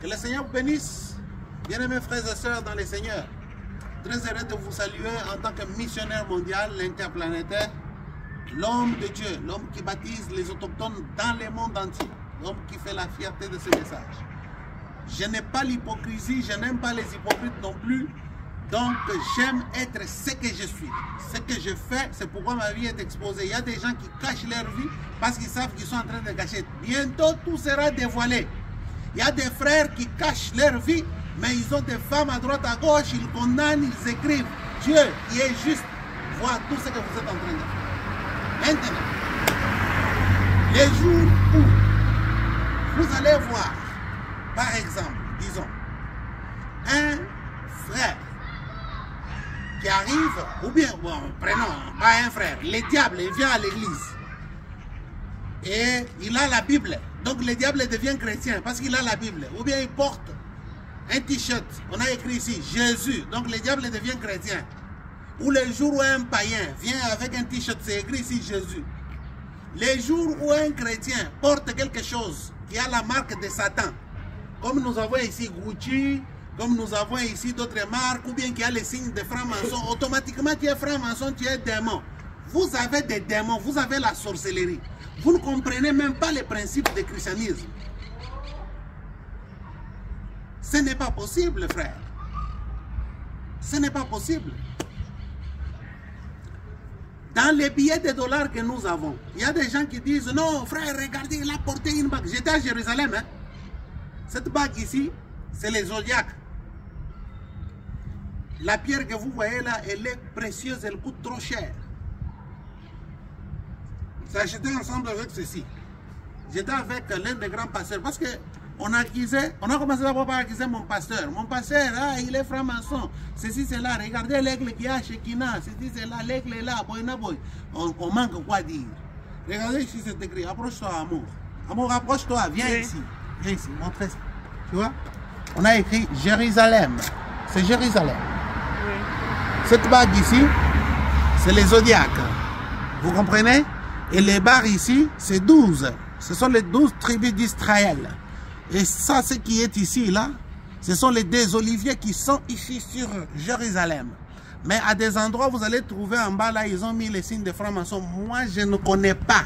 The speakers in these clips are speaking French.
Que le Seigneur vous bénisse. Bien-aimés frères et sœurs dans les Seigneurs. Très heureux de vous saluer en tant que missionnaire mondial, l'interplanétaire, l'homme de Dieu, l'homme qui baptise les autochtones dans le monde entier, l'homme qui fait la fierté de ce message. Je n'ai pas l'hypocrisie, je n'aime pas les hypocrites non plus. Donc j'aime être ce que je suis. Ce que je fais, c'est pourquoi ma vie est exposée. Il y a des gens qui cachent leur vie parce qu'ils savent qu'ils sont en train de cacher. Bientôt tout sera dévoilé. Il y a des frères qui cachent leur vie, mais ils ont des femmes à droite, à gauche, ils condamnent, ils écrivent. Dieu qui est juste voit tout ce que vous êtes en train de faire. Maintenant, les jours où vous allez voir, par exemple, disons, un frère qui arrive, ou bien, bon, prenons pas un frère, le diable, il vient à l'église et il a la Bible. Donc le diable devient chrétien parce qu'il a la Bible. Ou bien il porte un t-shirt, on a écrit ici Jésus, donc le diable devient chrétien. Ou le jour où un païen vient avec un t-shirt, c'est écrit ici Jésus. Les jours où un chrétien porte quelque chose qui a la marque de Satan, comme nous avons ici Gucci, comme nous avons ici d'autres marques, ou bien qui a les signes de franc-maçon, automatiquement tu es franc-maçon, tu es démon. Vous avez des démons, vous avez la sorcellerie. Vous ne comprenez même pas les principes du christianisme. Ce n'est pas possible, frère. Ce n'est pas possible. Dans les billets de dollars que nous avons, il y a des gens qui disent, non, frère, regardez, il a porté une bague. J'étais à Jérusalem. Hein. Cette bague ici, c'est les zodiaques. La pierre que vous voyez là, elle est précieuse, elle coûte trop cher. C'est acheté ensemble avec ceci. J'étais avec l'un des grands pasteurs parce que on a commencé d'abord par accuser mon pasteur. Mon pasteur, ah, il est franc-maçon. Ceci, c'est là. Regardez l'aigle qu'il y a chez Kina. Ceci, c'est là. L'aigle est là. On manque quoi dire. Regardez ici, c'est écrit. Approche-toi, amour. Amour, approche-toi. Viens ici. Viens ici. Montrez ça. Tu vois? On a écrit Jérusalem. C'est Jérusalem. Cette bague ici, c'est les zodiaques. Vous comprenez? Et les barres ici, c'est 12. Ce sont les 12 tribus d'Israël. Et ça, ce qui est ici, là, ce sont les deux oliviers qui sont ici sur Jérusalem. Mais à des endroits, vous allez trouver en bas, là, ils ont mis les signes de franc-maçon. Moi, je ne connais pas.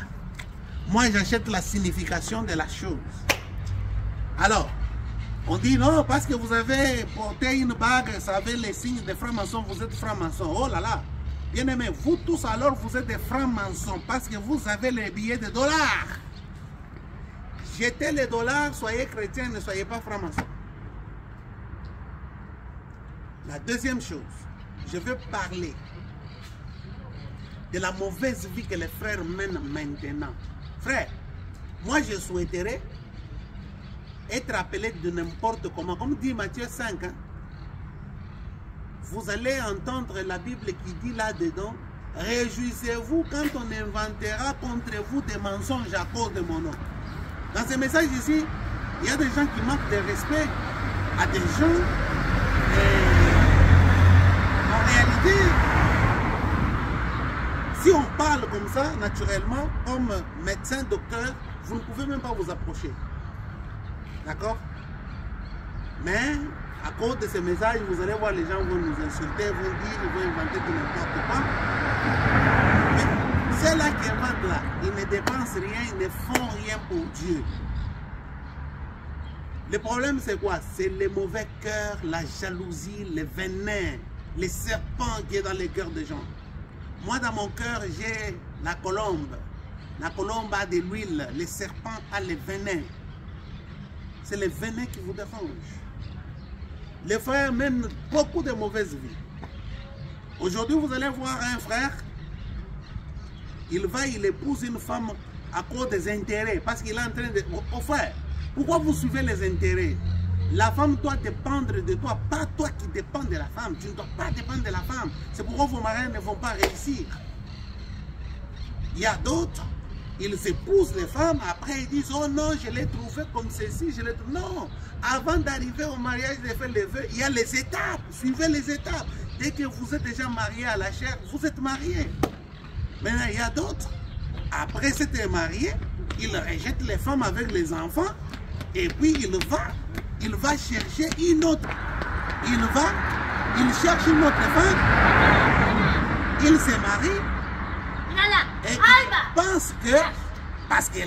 Moi, j'achète la signification de la chose. Alors, on dit non, parce que vous avez porté une bague, ça avait les signes de franc-maçon, vous êtes franc-maçon. Oh là là! Bien aimé, vous tous alors, vous êtes des francs-maçons parce que vous avez les billets de dollars. Jetez les dollars, soyez chrétiens, ne soyez pas francs-maçons. La deuxième chose, je veux parler de la mauvaise vie que les frères mènent maintenant. Frère, moi je souhaiterais être appelé de n'importe comment. Comme dit Matthieu 5, hein, vous allez entendre la Bible qui dit là-dedans, réjouissez-vous quand on inventera contre vous des mensonges à cause de mon nom. Dans ce message ici, il y a des gens qui manquent de respect à des gens. En réalité, si on parle comme ça, naturellement, comme médecin, docteur, vous ne pouvez même pas vous approcher. D'accord? Mais à cause de ces messages, vous allez voir les gens vont nous insulter, vont dire, ils vont inventer tout n'importe quoi. Mais ceux-là qui inventent là, ils ne dépensent rien, ils ne font rien pour Dieu. Le problème c'est quoi? C'est le mauvais cœur, la jalousie, le venin, les serpents qui est dans les cœurs des gens. Moi dans mon cœur, j'ai la colombe. La colombe a de l'huile, le serpent a le venin. C'est le venin qui vous dérange. Les frères mènent beaucoup de mauvaises vies. Aujourd'hui, vous allez voir un frère, il épouse une femme à cause des intérêts, parce qu'il est en train de... Oh frère, pourquoi vous suivez les intérêts? La femme doit dépendre de toi, pas toi qui dépends de la femme. Tu ne dois pas dépendre de la femme. C'est pourquoi vos mariages ne vont pas réussir. Il y a d'autres, ils épousent les femmes, après ils disent, oh non, je l'ai trouvé comme ceci, je l'ai trouvé. Non, avant d'arriver au mariage, de faire les vœux, il y a les étapes. Suivez les étapes. Dès que vous êtes déjà marié à la chair, vous êtes marié. Maintenant, il y a d'autres. Après s'être marié, ils rejettent les femmes avec les enfants, et puis ils vont il va chercher une autre. Il cherche une autre femme. Il se marie. Et il pense que, parce que